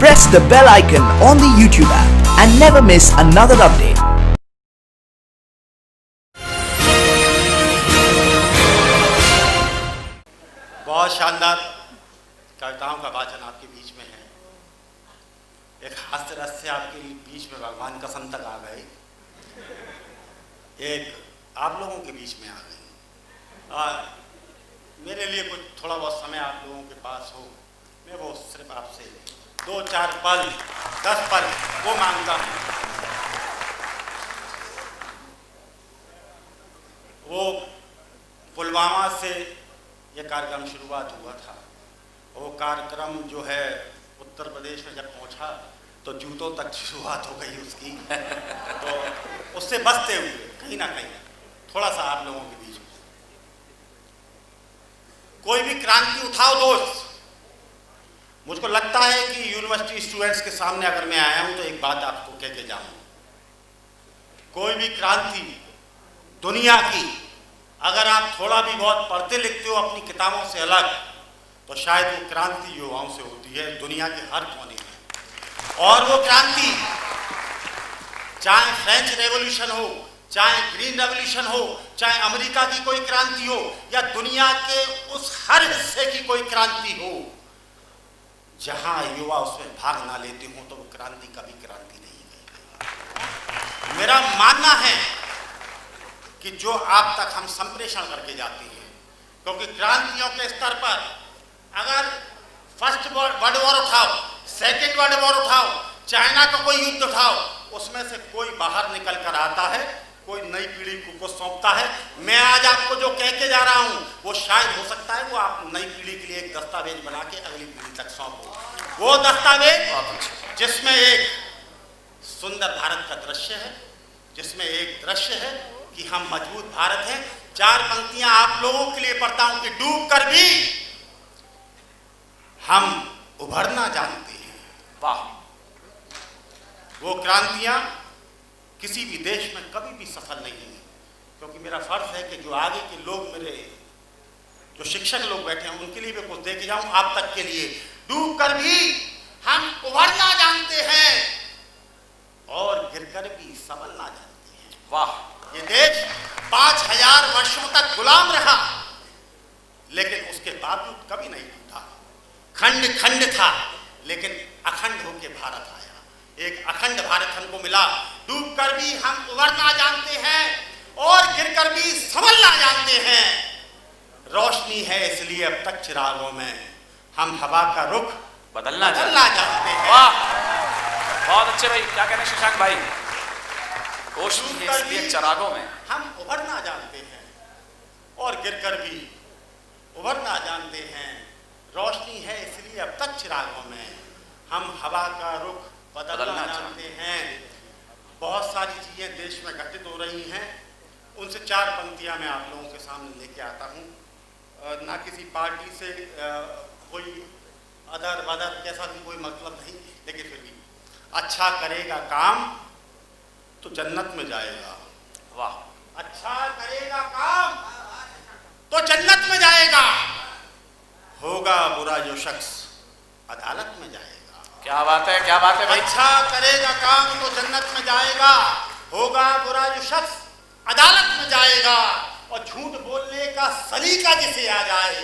Press the bell icon on the YouTube app and never miss another update. बहुत शानदार कविताओं का वाचन आपके बीच में है। एक हास्य रस से आपके बीच में भगवान कसम तक आ गए, एक आप लोगों के बीच में आ गई। मेरे लिए कुछ थोड़ा बहुत समय आप लोगों के पास हो, मैं वो सिर्फ आपसे 2-4 पल 10 पल वो मांगता हूँ। वो पुलवामा से ये कार्यक्रम शुरुआत हुआ था। वो कार्यक्रम जो है उत्तर प्रदेश में जब पहुंचा तो जूतों तक शुरुआत हो गई उसकी तो उससे बचते हुए कहीं ना कहीं थोड़ा सा आप लोगों के बीच में कोई भी क्रांति उठाओ दोस्त। मुझको लगता है कि यूनिवर्सिटी स्टूडेंट्स के सामने अगर मैं आया हूं तो एक बात आपको कह के जाऊं, कोई भी क्रांति दुनिया की अगर आप थोड़ा भी बहुत पढ़ते लिखते हो अपनी किताबों से अलग, तो शायद वो क्रांति युवाओं से होती है दुनिया के हर कोने में। और वो क्रांति चाहे फ्रेंच रेवोल्यूशन हो, चाहे ग्रीन रेवोल्यूशन हो, चाहे अमेरिका की कोई क्रांति हो या दुनिया के उस हर हिस्से की कोई क्रांति हो, जहां युवा उसमें भाग ना लेते हो तो वो क्रांति कभी क्रांति नहीं है। मेरा मानना है कि जो आप तक हम संप्रेषण करके जाते हैं, क्योंकि क्रांतियों के स्तर पर अगर फर्स्ट वर्ल्ड वॉर उठाओ, सेकेंड वर्ल्ड वॉर उठाओ, चाइना का कोई युद्ध उठाओ, उसमें से कोई बाहर निकल कर आता है, कोई नई पीढ़ी को सौंपता है। मैं आज आपको जो कह के जा रहा हूं वो शायद हो सकता है वो आप नई पीढ़ी के लिए एक दस्तावेज बना के अगली पीढ़ी तक सौंपो। वो दस्तावेज जिसमें एक सुंदर भारत का दृश्य है, जिसमें एक दृश्य है कि हम मजबूत भारत हैं। 4 पंक्तियां आप लोगों के लिए पढ़ता हूं कि डूब कर भी हम उभरना जानते हैं। वाह! वो क्रांतियां किसी भी देश में कभी भी सफल नहीं है, क्योंकि मेरा फर्ज है कि जो आगे के लोग, मेरे जो शिक्षक लोग बैठे हैं उनके लिए भी कुछ दे के जाऊं आप तक के लिए। डूब कर भी हम उभरना जानते हैं और गिरकर भी संभलना जानते हैं। वाह! ये देश 5000 वर्षों तक गुलाम रहा, लेकिन उसके बावजूद कभी नहीं टूटा। खंड खंड था, लेकिन अखंड होकर भारत आया। एक अखंड भारत हमको मिला। डूब कर भी हम उभरना जानते हैं और गिरकर भी संभलना जानते हैं। रोशनी है इसलिए अब तक चिरागों में, हम हवा का रुख बदलना जानते हैं। वाह! बहुत अच्छे भाई, क्या कहने शशांक भाई? रोशनी है इसलिए चिरागों में हम उभरना जानते हैं और गिरकर भी उभरना जानते हैं। रोशनी है इसलिए अब तक चिरागों में, हम हवा का रुख बदलना जानते हैं। बहुत सारी चीजें देश में घटित हो रही हैं, उनसे 4 पंक्तियां मैं आप लोगों के सामने लेके आता हूं। ना किसी पार्टी से कोई अदर वदर कैसा भी कोई मतलब नहीं, लेकिन फिर भी अच्छा करेगा काम तो जन्नत में जाएगा। वाह! अच्छा करेगा काम तो जन्नत में जाएगा, होगा बुरा जो शख्स अदालत में जाएगा। क्या बात है, क्या बात है भाई? अच्छा करेगा काम तो जन्नत में जाएगा, होगा बुरा जो शख्स अदालत में जाएगा, और झूठ बोलने का सलीका जिसे आ जाए,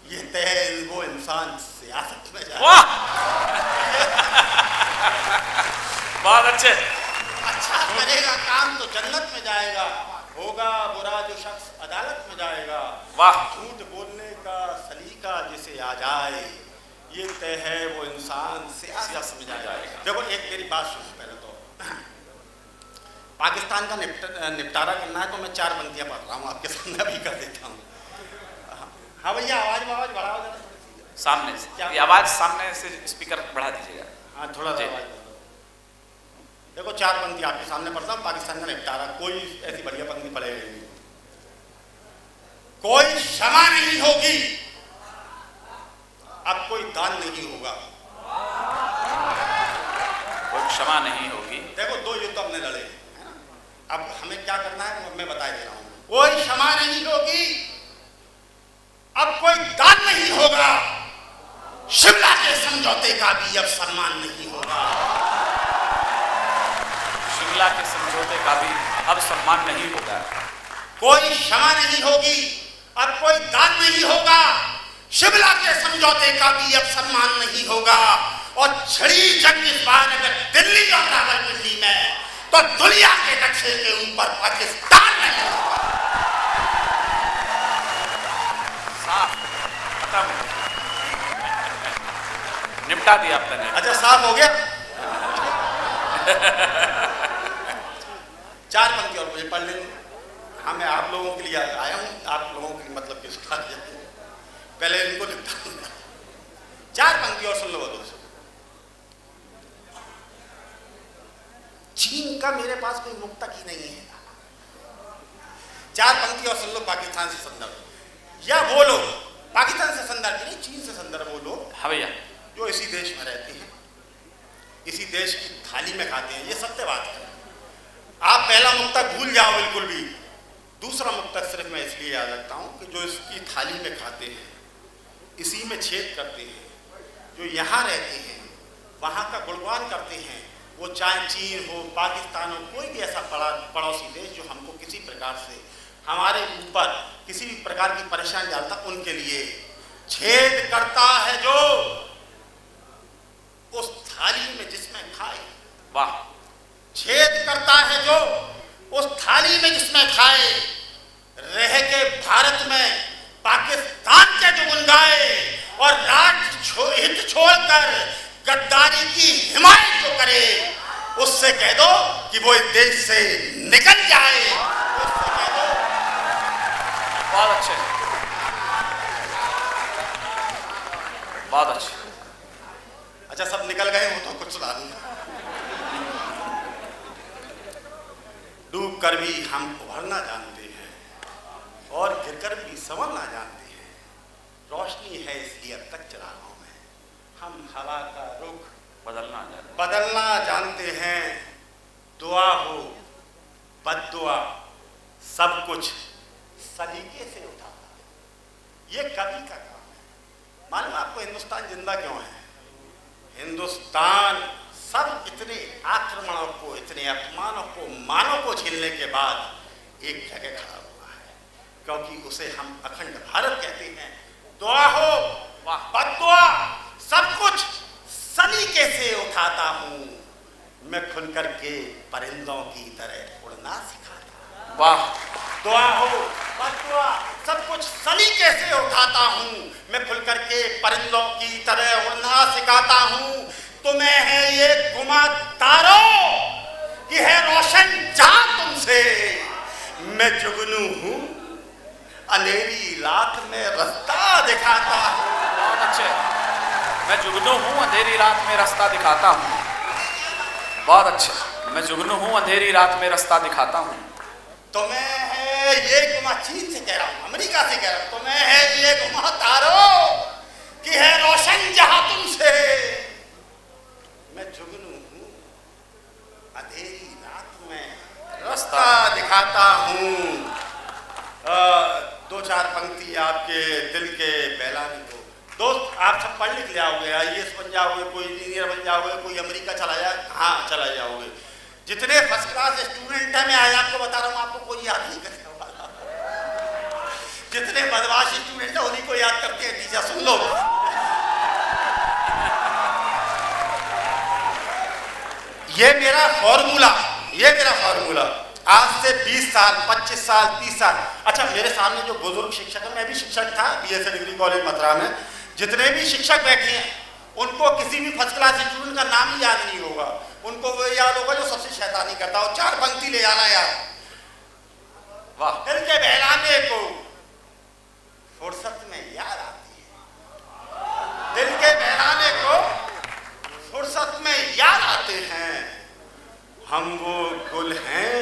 ये तय वो इंसान सियासत में जाएगा। वाह! बहुत अच्छे। अच्छा करेगा काम तो जन्नत में जाएगा, होगा बुरा जो शख्स अदालत में जाएगा। वाह! झूठ बोलने का सलीका जिसे आ जाए, ये तय है वो इंसान सियासत में जाएगा। देखो एक मेरी बात सुनो, पहले तो पाकिस्तान का निपटारा करना है तो मैं 4 पंक्तियां पढ़ रहा हूँ आपके सामने भी कर देता हूँ। हाँ भैया, आवाज बढ़ाओ जरा सामने से, क्या आवाज सामने से स्पीकर बढ़ा दीजिएगा। हाँ थोड़ा सा आवाज। देखो 4 पंक्ति आपके सामने पढ़ता हूँ, पाकिस्तान का निपटारा। कोई ऐसी बढ़िया पंक्ति पढ़ेगी नहीं। कोई क्षमा नहीं होगी, अब कोई दान नहीं होगा। कोई क्षमा नहीं होगी। देखो 2 युद्ध हमने लड़े है ना, अब हमें क्या करना है मैं बता दे रहा हूं। कोई क्षमा नहीं होगी, अब कोई दान नहीं होगा, शिमला के समझौते का भी अब सम्मान नहीं होगा। शिमला के समझौते का भी अब सम्मान नहीं होगा। कोई क्षमा नहीं होगी, अब कोई दान नहीं होगा। शिमला के समझौते का भी अब सम्मान नहीं होगा। और छड़ी जंग इस बार अगर दिल्ली और रावलपिंडी में, तो दुनिया के नक्शे के ऊपर पाकिस्तान नहीं होगा। साफ खत्म, निपटा दिया आपने। अच्छा साफ हो गया। चार पंक्ति और मुझे पढ़ लेंगे। हाँ, मैं आप लोगों के लिए आया हूँ, आप लोगों के लिए मतलब किस पहले इनको लिखता हूँ। चार पंक्ति और सुन लो दोस्तों। चीन का मेरे पास कोई मुक्तक ही नहीं है। चार पंक्ति और सुन लो पाकिस्तान से संदर्भ, या वो लोग पाकिस्तान से संदर्भ नहीं, चीन से संदर्भ वो लोग, हाँ भैया, जो इसी देश में रहते हैं, इसी देश की थाली में खाते हैं। ये सत्य बात है। आप पहला मुक्तक भूल जाओ बिल्कुल भी। दूसरा मुक्तक सिर्फ मैं इसलिए याद रखता हूँ कि जो इसकी थाली में खाते हैं, इसी में छेद करते हैं, जो यहाँ रहते हैं वहाँ का गुणगान करते हैं, वो चाहे चीन हो, पाकिस्तान हो, कोई भी ऐसा पड़ोसी देश जो हमको किसी प्रकार से हमारे ऊपर किसी भी प्रकार की परेशानी डालता, उनके लिए छेद करता है जो उस थाली में जिसमें खाए। वाह। छेद करता है जो उस थाली में जिसमें खाए। रह के भारत में पाकिस्तान के जो गुण गाए और राष्ट्र हित छोड़कर गद्दारी की हिमायत जो करे, उससे कह दो कि वो इस देश से निकल जाए। उससे कह दो। बहुत अच्छे, बहुत अच्छे। अच्छा, सब निकल गए हो तो कुछ सुना दूंगा। डूब कर भी हम उभरना जानते हैं और गिरकर भी संभलना जानते हैं। रोशनी है इसलिए अब तक चिरागों में, हम हवा का रुख बदलना जानते हैं। दुआ हो बद्दुआ सब कुछ सलीके से उठाता है। ये कवि का काम है। मालूम आपको हिंदुस्तान जिंदा क्यों है? हिंदुस्तान सब इतने आक्रमणों को, इतने अपमानों को, मानों को झेलने के बाद एक जगह खड़ा हुआ है, क्योंकि उसे हम अखंड भारत कहते हैं। दुआ हो बद्दुआ सब कुछ सलीके से उठाता हूँ, मैं खुलकर के परिंदों की तरह उड़ना सिखाता हूँ। वाह। दुआ हो बद्दुआ सब कुछ सलीके से उठाता हूँ, मैं खुलकर के परिंदों की तरह उड़ना सिखाता हूँ। तुम्हें है ये गुमा तारो कि है रोशन चाँद तुमसे, मैं जुगनू हूँ अंधेरी रात में रास्ता दिखाता हूँ। बहुत अच्छे। मैं जुगनू हूँ अंधेरी रात में रास्ता दिखाता हूँ। बहुत अच्छा। मैं जुगनू हूँ अंधेरी रात में रास्ता दिखाता हूँ। तुम्हें है ये गुमा, चीन से कह रहा हूँ, अमेरिका से कह रहा हूँ, तुम्हें है ये गुमा तारो कि है रोशन जहां तुमसे, मैं जुगनू हूँ अंधेरी रात में रास्ता दिखाता हूँ। दो चार पंक्ति आपके दिल के बहलाने को। दोस्त, आप सब पढ़ लिख ले आओगे, IAS बन जाओगे, कोई इंजीनियर बन जाओगे, कोई अमेरिका चला जाए, हाँ चला जाओगे। जितने फर्स्ट क्लास स्टूडेंट हैं, मैं आज आपको बता रहा हूँ, आपको कोई याद नहीं करने वाला। जितने बदमाश स्टूडेंट हैं उन्हीं को याद करते हैं। टीचर सुन लो, ये मेरा फॉर्मूला आज से 20 साल 25 साल 30 साल। अच्छा, मेरे सामने जो बुजुर्ग शिक्षक है, मैं भी शिक्षक था BSc डिग्री कॉलेज मथुरा में, जितने भी शिक्षक बैठे हैं उनको किसी भी फर्स्ट क्लास स्टूडेंट का नाम ही याद नहीं होगा। उनको वो याद होगा जो सबसे शैतानी करता हो। चार पंक्ति ले आना यार। वाह। दिल के बहलाने को फुर्सत में याद आती है। दिल के बहलाने को फुर्सत में याद आते हैं। हम वो गुल हैं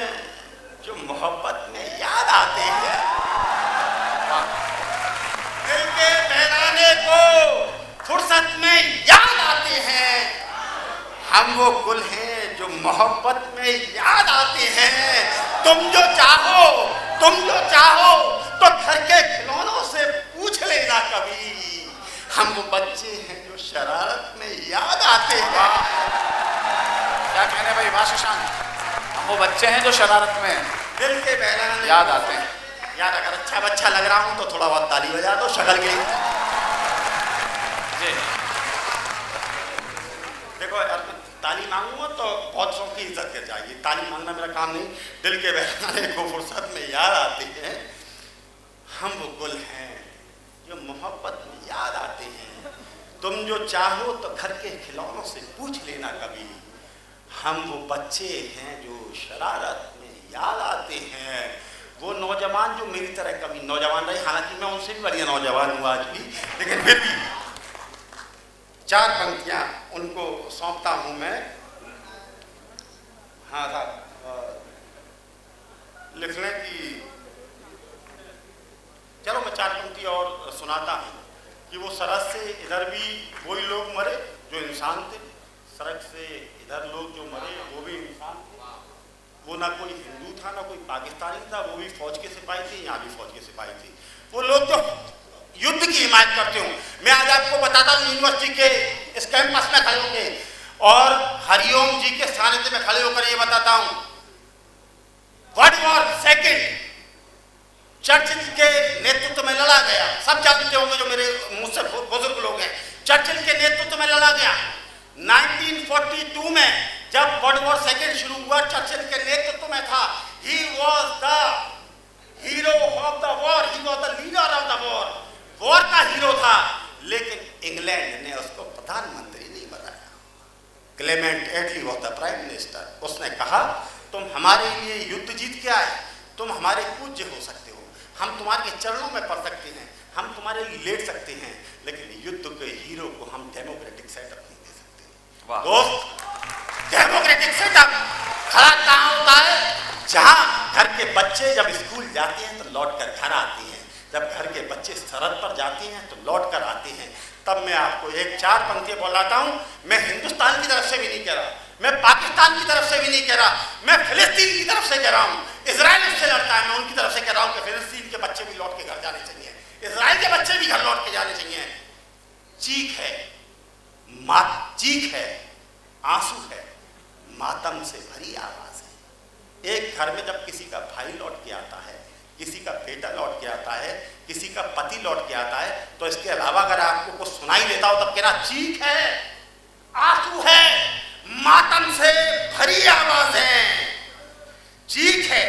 जो मोहब्बत में याद आते हैं। दिल के बहलाने को फुर्सत में याद आते हैं। हम वो गुल हैं जो मोहब्बत में याद आते हैं। तुम जो चाहो तो घर के खिलौनों से पूछ लेना कभी। हम वो बच्चे हैं जो शरारत में याद आते हैं। क्या कहने भाई भाषा शांत। हम वो बच्चे हैं जो शरारत में दिल के बहलाने याद आते हैं। यार अगर अच्छा बच्चा लग रहा हूं तो थोड़ा बहुत ताली बजा दो शक्ल के लिए। जी देखो यार ताली मांगूंगा तो बहुत शौक की इज्जत कर जाएगी। ताली मांगना मेरा काम नहीं। दिल के बहलाने को फुर्सत में याद आते हैं। हम वो गुल हैं जो मोहब्बत में याद आते हैं। तुम जो चाहो तो घर के खिलौनों से पूछ लेना कभी। हम वो बच्चे हैं जो शरारत में याद आते हैं। वो नौजवान जो मेरी तरह कभी नौजवान रहे, हालांकि मैं उनसे भी बढ़िया नौजवान हूँ आज भी, लेकिन फिर भी 4 पंक्तियाँ उनको सौंपता हूँ मैं। हाँ साहब लिख लें कि चलो मैं 4 पंक्ति और सुनाता हूँ कि वो सड़क से इधर भी वही लोग मरे जो इंसान थे, सड़क से इधर लोग जो मरे वो भी इंसान थे। वो ना कोई हिंदू था ना कोई पाकिस्तानी था, वो भी फौज के सिपाही थे, यहाँ भी फौज के सिपाही थे। वो लोग जो युद्ध की हिमायत करते हो। मैं आज आपको बताता हूँ यूनिवर्सिटी के इस कैंपस में खड़े होकर और हरिओम जी के सानिध्य में खड़े होकर ये बताता हूँ, वर्ल्ड वॉर सेकेंड चर्चिल के नेतृत्व में लड़ा गया। सब जानते होंगे जो मेरे मुझसे बुजुर्ग लोग हैं, चर्चिल के नेतृत्व में लड़ा गया। 1942 में जब वर्ल्ड वॉर सेकेंड शुरू हुआ, चर्चिल के नेतृत्व में था। He was the hero of the war, he was the leader of the war. War का हीरो था, लेकिन इंग्लैंड ने उसको प्रधानमंत्री नहीं बनाया। Clement Attlee was the prime minister. उसने कहा तुम हमारे लिए युद्ध जीत के आए, तुम हमारे पूज्य हो सकते हो, हम तुम्हारे चरणों में पड़ सकते हैं, हम तुम्हारे लिए लेट सकते हैं, लेकिन युद्ध के हीरो को हम डेमोक्रेटिक सेटअप नहीं दे सकते। दोस्त, डेमोक्रेटिक सेटअप खड़ा कहाँ होता है? जहां घर के बच्चे जब स्कूल जाते हैं तो लौट कर घर आते हैं, जब घर के बच्चे सरहद पर जाते हैं तो लौट कर आते हैं। तब मैं आपको एक 4 पंक्तियां बोलाता हूं। मैं हिंदुस्तान की तरफ से भी नहीं कह रहा, मैं पाकिस्तान की तरफ से भी नहीं कह रहा, मैं फिलिस्तीन की तरफ से कह रहा हूं। इजराइल उससे लड़ता है, मैं उनकी तरफ से कह रहा हूं कि फिलिस्तीन के बच्चे भी लौट के घर जाने चाहिए, इजराइल के बच्चे भी घर लौट के जाने चाहिए। चीख है, चीख है, आंसू है, मातम से भरी आवाज है। एक घर में जब किसी का भाई लौट के आता है, किसी का बेटा लौट के आता है, किसी का पति लौट के आता है, तो इसके अलावा अगर आपको कुछ सुनाई देता हो तब कहना चीख है, आंसू है, मातम से भरी आवाज है। चीख है,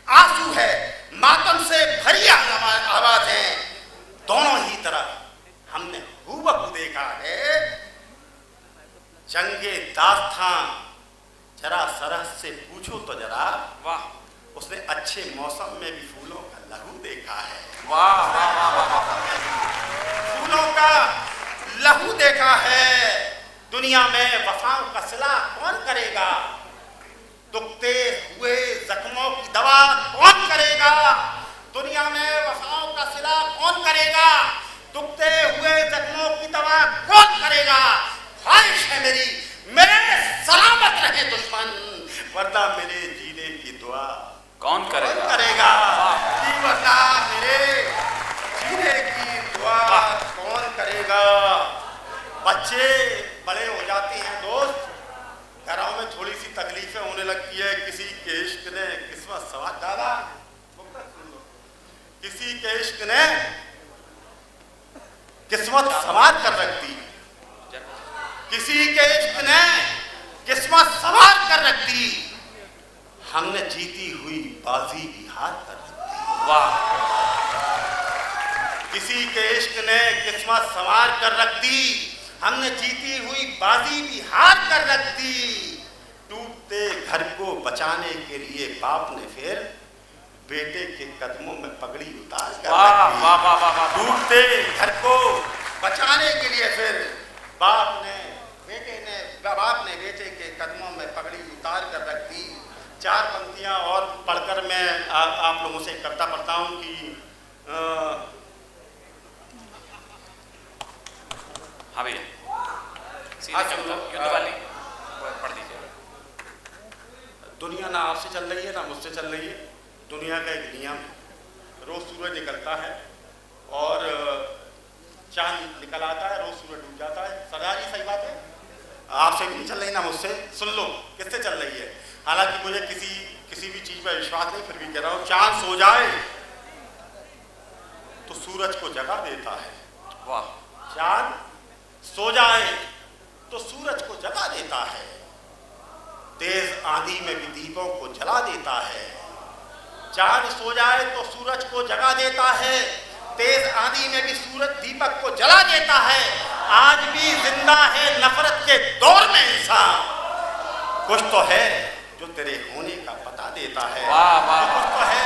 आंसू है, मातम से भरी आवाज है। दोनों ही तरफ हमने हूबहू देखा है। जंगे दास्तां जरा सरहद से पूछो तो जरा, वाह, उसने अच्छे मौसम में भी फूलों का लहू देखा है। वाह वाह वाह वाह, फूलों का लहू देखा है। दुनिया में वफाओं का सिला कौन करेगा? दुखते हुए जख्मों की दवा कौन करेगा? दुनिया में वफाओं का सिला कौन करेगा? दुखते हुए जख्मों की दवा कौन करेगा? ख्वाहिश है मेरे सलामत रहे दुश्मन, वरना मेरे जीने की दुआ कौन करेगा? करेगा? वरना मेरे जीने की दुआ कौन करेगा? बच्चे बड़े हो जाते हैं दोस्त, घरों में थोड़ी सी तकलीफें होने लगती है। किसी के इश्क ने किस्मत सवार दादा, किसी के इश्क ने किस्मत सवार कर रखती, किसी के इश्क ने किस्मत सवार कर रखती। हमने जीती हुई बाजी भी हार कर रखती। वाह, किसी के इश्क ने किस्मत सवार कर रखती, हमने जीती हुई बाजी भी हार कर रखती। टूटते घर को बचाने के लिए बाप ने फिर बेटे के कदमों में पगड़ी उतार कर रखी। वाह वाह वाह वाह, टूटते घर को बचाने के लिए फिर बाप ने बेटे के कदमों में पगड़ी उतार कर रख दी। 4 पंक्तियां और पढ़कर मैं आप लोगों से कविता पढ़ता हूं कि हाँ भैया, युद्ध वाली पढ़ दीजिए। दुनिया ना आपसे चल रही है ना मुझसे चल रही है। दुनिया का एक नियम है, रोज सूरज निकलता है और चांद निकल आता है, रोज सूरज डूब जाता है। सरदार जी सही बात है, आपसे भी नहीं चल रही ना मुझसे, सुन लो किससे चल रही है। हालांकि मुझे किसी भी चीज पर विश्वास नहीं, फिर भी कह रहा हूं, चांद सो जाए तो सूरज को जगा देता है। वाह। चांद सो जाए तो सूरज को जगा देता है, तेज आंधी में भी दीपों को जला देता है। चांद सो जाए तो सूरज को जगा देता है, तेज आंधी में भी सूरज दीपक को जला देता है। आज भी जिंदा है नफरत के दौर में इंसान, कुछ तो है जो तेरे होने का पता देता है। वाह वाह। कुछ तो है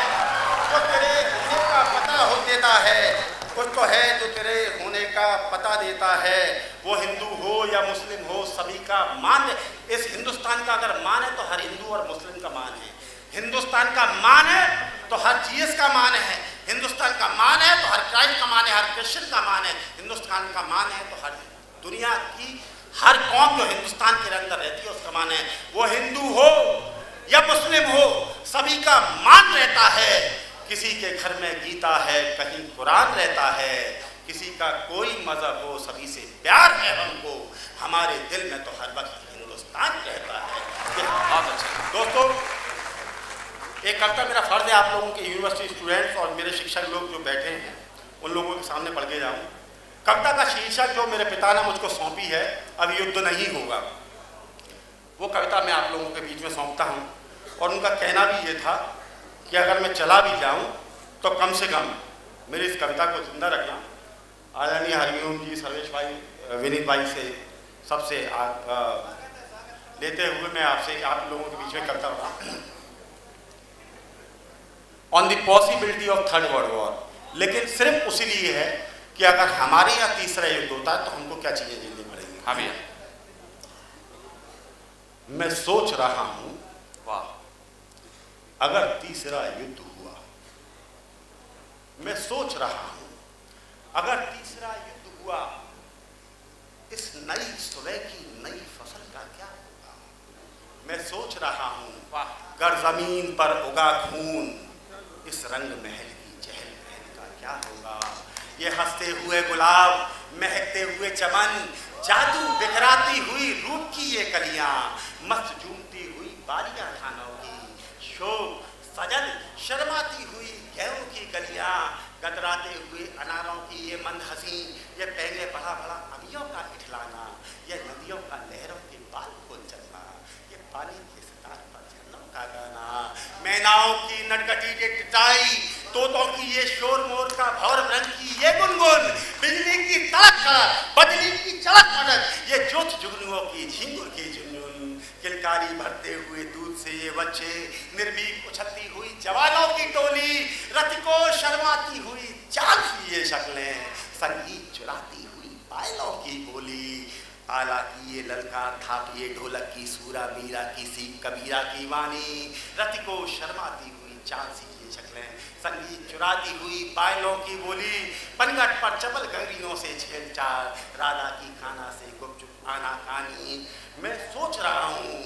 जो तेरे होने का पता हो देता है, कुछ तो है जो तेरे होने का पता देता है। वो हिंदू हो या मुस्लिम हो, सभी का मान, इस हिंदुस्तान का अगर मान है तो हर हिंदू और मुस्लिम का मान है। हिंदुस्तान का मान है तो हर जीएस का मान है। हिंदुस्तान का मान है तो हर क्राइस्ट का मान है, हर क्रिश्चियन का मान है। हिंदुस्तान का मान है तो हर दुनिया की हर कौम जो हिंदुस्तान के अंदर रहती है उसका मान है। वो हिंदू हो या मुस्लिम हो, सभी का मान रहता है। किसी के घर में गीता है, कहीं कुरान रहता है, किसी का कोई मजहब हो, सभी से प्यार है हमको। हमारे दिल में तो हर वक्त हिंदुस्तान रहता है। बहुत अच्छा दोस्तों, एक कविता मेरा फर्ज है आप लोगों के यूनिवर्सिटी स्टूडेंट्स और मेरे शिक्षक लोग जो बैठे हैं उन लोगों के सामने पढ़ के जाऊं। कविता का शीर्षक जो मेरे पिता ने मुझको सौंपी है, अब युद्ध नहीं होगा, वो कविता मैं आप लोगों के बीच में सौंपता हूं। और उनका कहना भी ये था कि अगर मैं चला भी जाऊं तो कम से कम मेरी इस कविता को जिंदा रखना। आदरणीय हरिओम जी, सर्वेश भाई, विनीत भाई से सबसे लेते हुए मैं आपसे आप लोगों के बीच में करता हूँ on the possibility of third world war. लेकिन सिर्फ उसी लिए है कि अगर हमारे यहाँ तीसरा युद्ध होता है तो हमको क्या चीजें झेलनी पड़ेंगी। हाँ भैया। मैं सोच रहा हूं, वाह। अगर तीसरा युद्ध हुआ, मैं सोच रहा हूं अगर तीसरा युद्ध हुआ, इस नई सुबह की नई फसल का क्या होगा। मैं सोच रहा हूं, वाह। गर जमीन पर उगा खून, इस रंग महल की चहल पहल का क्या होगा। ये हंसते हुए गुलाब, महकते हुए चमन, जादू बिखराती हुई रूप की ये कलियां, मस्त झूमती हुई बालियां थानों की, शोक सजल शर्माती हुई गेहूं की गलियां, गदराते हुए अनारों की ये मंद हंसी, ये पहले बड़ा बड़ा अमियों का इठलाना, ये नदियों का लहरों के बाल को चलना, ये पानी के सितार पर झरनों का गाना, मैनाओं की नटखटी के टिटाई, तोतों की ये शोर मोर का भौर रंग की ये गुनगुन, बिजली की तड़क तड़क, बजली की चड़क पड़क, ये जोत जुगनुओं की झिंगुर की झुनझुन, किलकारी भरते हुए दूध से ये बच्चे, निर्भीक उछलती हुई जवानों की टोली, रथ को शर्माती हुई चाल की ये शक्लें, संगीत चुराती हुई पायलों की बोली, आला की ये ललकार थाप ये ढोलक की सूरा मीरा की सीख कबीरा की वाणी, रथ को शर्माती हुई चाल सी ये शक्लें, संगीत चुराती हुई पायलों की बोली, पनघट पर चपल गंगरीनों से छेड़छाड़, राधा की खाना से गुपचुप आना कानी। मैं सोच रहा हूं,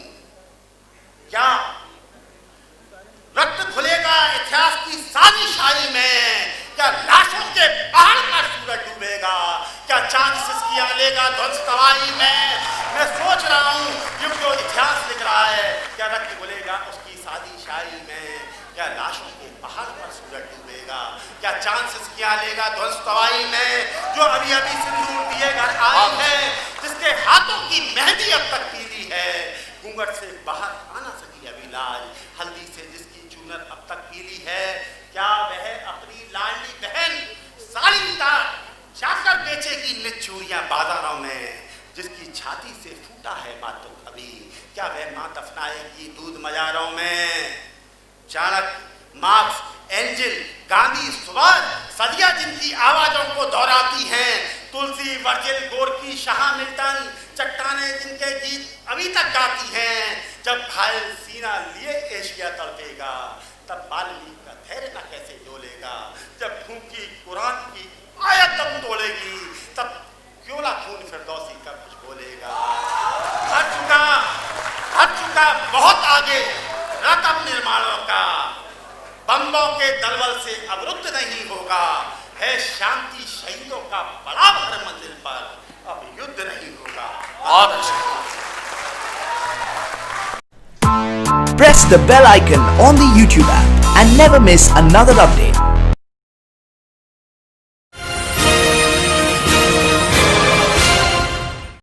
क्या रक्त घुलेगा इतिहास की सारी शाही में, क्या लाशों के पहाड़ पर सूरज डूबेगा, क्या चांद सिसकियां लेगा ध्वंस तबाही में। मैं सोच रहा हूं, युग जो इतिहास लिख रहा है, क्या रक्त घुलेगा उसकी सादी शाही में, क्या लाशों के पहाड़ पर सूरज डूबेगा, क्या चांद सिसकियां लेगा ध्वंस तबाही में, जो अभी अभी सिंदूर दिए घर आई है, जिसके हाथों की मेहंदी अब तक पीली है, घूंघट से बाहर आ ना सकी अभी लाज, हल्दी से जिसकी चूनर अब तक पीली है, क्या वह अपनी लाडली बहन साड़ी जाकर बेचेगी नित चूड़ियां बाजारों में, जिसकी छाती से फूटा है मातम अभी, क्या वह मां दफनाएगी दूध मजारों में। चाणक्य, मार्क्स, एंजिल, गांधी, सुभाष, सदिया जिनकी आवाजों को दोहराती हैं, तुलसी, वर्जिल, गोरकी, शाह मिल्टन, चट्टाने जिनके गीत अभी तक गाती हैं। जब घायल सीना लिए एशिया तड़पेगा, तब वाल्मीकि का धैर्य न कैसे डोलेगा, जब फूंकी कुरान की आयत तब तोड़ेगी, तब क्यों ना खून फिरदौसी का कुछ बोलेगा। हट चुका बहुत आगे रकम निर्माणों का, बम्बों के दलबल से अवरुद्ध नहीं होगा, है शांति शहीदों का बड़ा हर मंजिल पर, अब युद्ध नहीं होगा। बहुत अच्छा। Press the bell icon on the YouTube app and never miss another update.